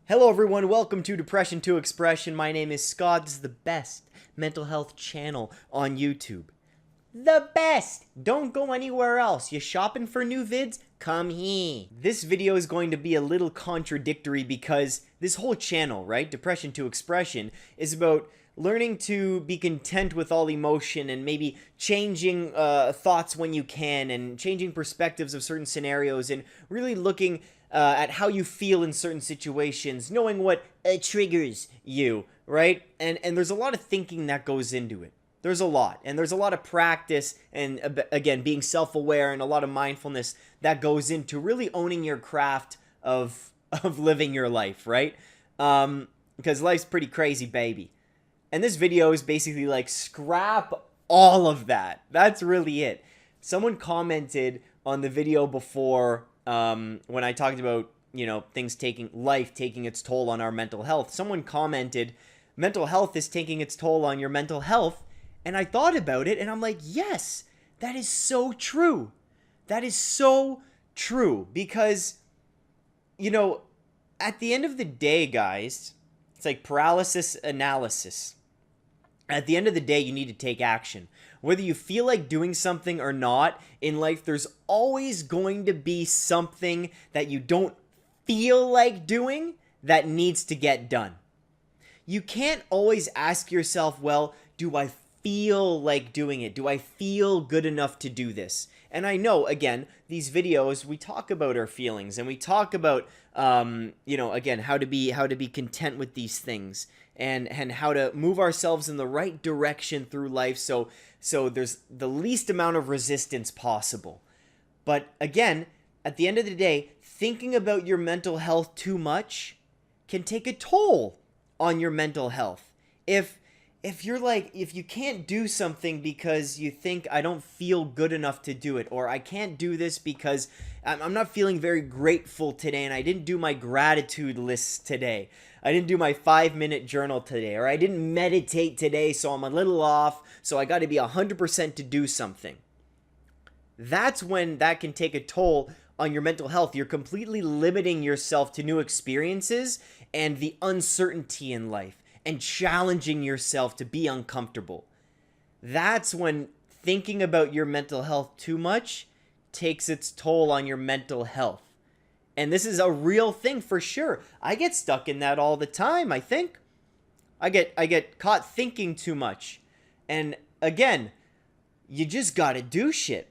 Hello everyone, welcome to Depression to Expression. My name is Scott. This is the best mental health channel on YouTube. The best! Don't go anywhere else. You shopping for new vids? Come here. This video is going to be a little contradictory because this whole channel, right, Depression to Expression, is about learning to be content with all emotion and maybe changing thoughts when you can and changing perspectives of certain scenarios and really looking at how you feel in certain situations, knowing what triggers you, right? And there's a lot of thinking that goes into it. There's a lot. And there's a lot of practice and, again, being self-aware and a lot of mindfulness that goes into really owning your craft of living your life, right? Because life's pretty crazy, baby. And this video is basically like, scrap all of that. That's really it. Someone commented on the video before when I talked about, things life taking its toll on our mental health. Someone commented, mental health is taking its toll on your mental health. And I thought about it and I'm like, yes, that is so true. That is so true because, at the end of the day, guys, it's like paralysis analysis. At the end of the day, you need to take action. Whether you feel like doing something or not in life, there's always going to be something that you don't feel like doing that needs to get done. You can't always ask yourself, well, do I feel like doing it? Do I feel good enough to do this? And I know, again, these videos, we talk about our feelings and we talk about, again, how to be content with these things and how to move ourselves in the right direction through life so there's the least amount of resistance possible. But again, at the end of the day, thinking about your mental health too much can take a toll on your mental health. If you can't do something because you think I don't feel good enough to do it, or I can't do this because I'm not feeling very grateful today and I didn't do my gratitude list today. I didn't do my 5-minute journal today, or I didn't meditate today, so I'm a little off, so I got to be 100% to do something. That's when that can take a toll on your mental health. You're completely limiting yourself to new experiences and the uncertainty in life, and challenging yourself to be uncomfortable. That's when thinking about your mental health too much takes its toll on your mental health. And this is a real thing for sure. I get stuck in that all the time, I think. I get caught thinking too much. And again, you just gotta do shit.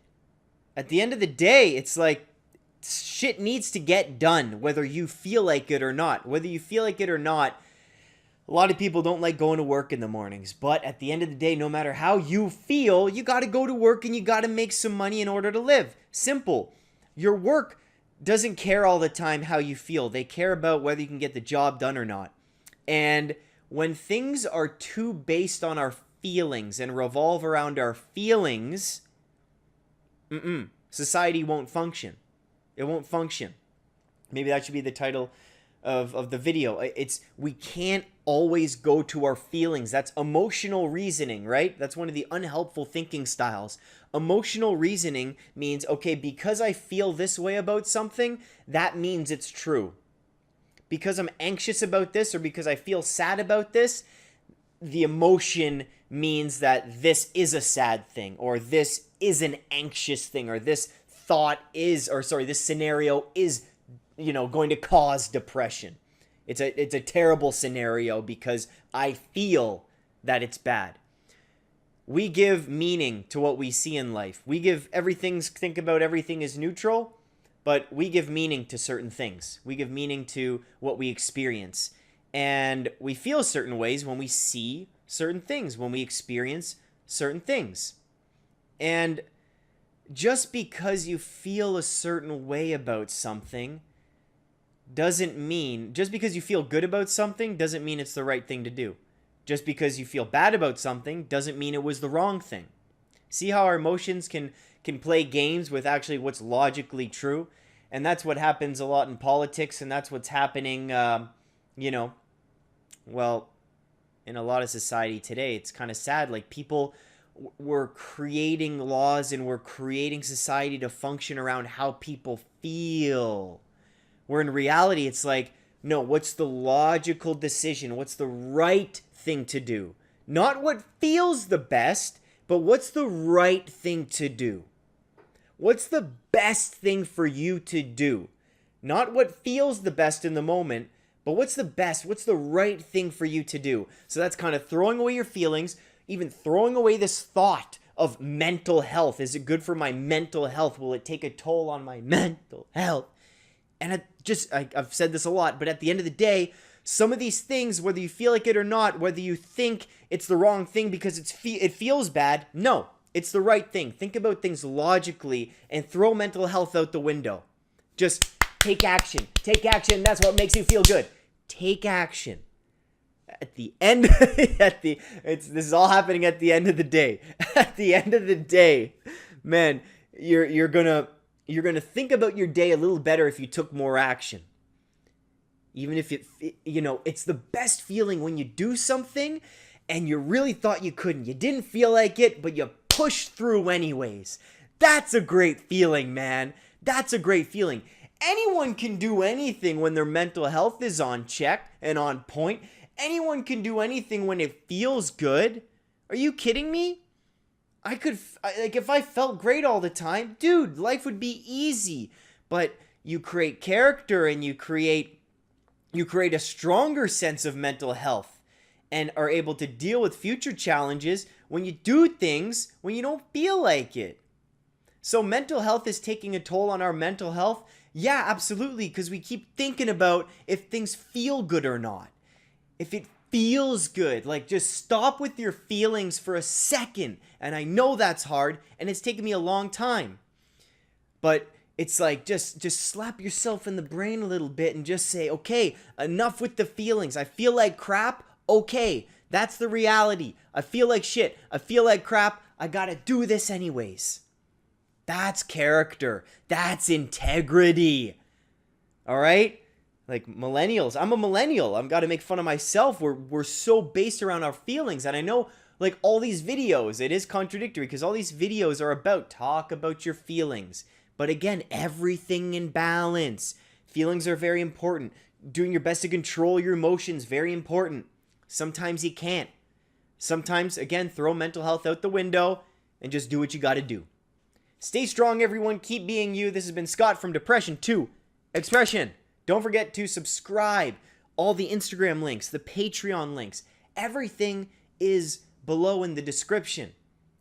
At the end of the day, it's like shit needs to get done, whether you feel like it or not. Whether you feel like it or not, a lot of people don't like going to work in the mornings, but at the end of the day, no matter how you feel, you got to go to work and you got to make some money in order to live. Simple. Your work doesn't care all the time how you feel. They care about whether you can get the job done or not. And when things are too based on our feelings and revolve around our feelings, society won't function. It won't function. Maybe that should be the title of the video. We can't always go to our feelings. That's emotional reasoning, right? That's one of the unhelpful thinking styles. Emotional reasoning means, okay, because I feel this way about something, that means it's true. Because I'm anxious about this or because I feel sad about this, the emotion means that this is a sad thing, or this is an anxious thing, or this this scenario is going to cause depression. It's a terrible scenario because I feel that it's bad. We give meaning to what we see in life. Think about everything as neutral, but we give meaning to certain things. We give meaning to what we experience. And we feel certain ways when we see certain things, when we experience certain things. And just because you feel a certain way about something just because you feel good about something doesn't mean it's the right thing to do. Just because you feel bad about something doesn't mean it was the wrong thing. See how our emotions can play games with actually what's logically true? And that's what happens a lot in politics, and that's what's happening, in a lot of society today. It's kind of sad. Like, people were creating laws and we're creating society to function around how people feel. Where in reality, it's like, No, what's the logical decision? What's the right thing to do? Not what feels the best, but what's the right thing to do? What's the best thing for you to do? Not what feels the best in the moment, but what's the best? What's the right thing for you to do? So that's kind of throwing away your feelings, even throwing away this thought of mental health. Is it good for my mental health? Will it take a toll on my mental health? And I've said this a lot, but at the end of the day, some of these things, whether you feel like it or not, whether you think it's the wrong thing because it feels bad, no, it's the right thing. Think about things logically and throw mental health out the window. Just take action. Take action. That's what makes you feel good. Take action. At the end, this is all happening at the end of the day. At the end of the day, man, you're gonna think about your day a little better if you took more action. Even if it's the best feeling when you do something and you really thought you couldn't. You didn't feel like it, but you pushed through anyways. That's a great feeling, man. That's a great feeling. Anyone can do anything when their mental health is on check and on point. Anyone can do anything when it feels good. Are you kidding me? If I felt great all the time, dude, life would be easy. But you create character and you create a stronger sense of mental health and are able to deal with future challenges when you do things when you don't feel like it. So mental health is taking a toll on our mental health. Yeah, absolutely, because we keep thinking about if things feel good or not. If it feels good, like just stop with your feelings for a second. And I know that's hard, and it's taken me a long time. But it's like just slap yourself in the brain a little bit and just say, okay, enough with the feelings. I feel like crap. Okay, that's the reality. I feel like shit. I feel like crap. I gotta do this anyways. That's character. That's integrity. All right? Like millennials. I'm a millennial. I've got to make fun of myself. We're so based around our feelings. And I know like all these videos, it is contradictory because all these videos are about talk about your feelings. But again, everything in balance. Feelings are very important. Doing your best to control your emotions, very important. Sometimes you can't. Sometimes, again, throw mental health out the window and just do what you got to do. Stay strong, everyone. Keep being you. This has been Scott from Depression to Expression. Don't forget to subscribe. All the Instagram links, the Patreon links, everything is below in the description.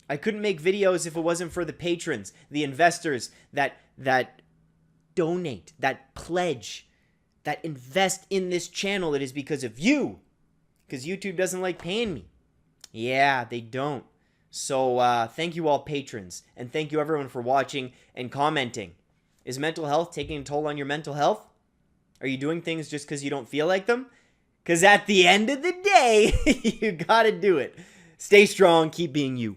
I couldn't make videos if it wasn't for the patrons, the investors that donate, that pledge, that invest in this channel. It is because of you. Because YouTube doesn't like paying me. Yeah, they don't. So thank you all patrons. And thank you everyone for watching and commenting. Is mental health taking a toll on your mental health? Are you doing things just because you don't feel like them? Because at the end of the day, you gotta do it. Stay strong, keep being you.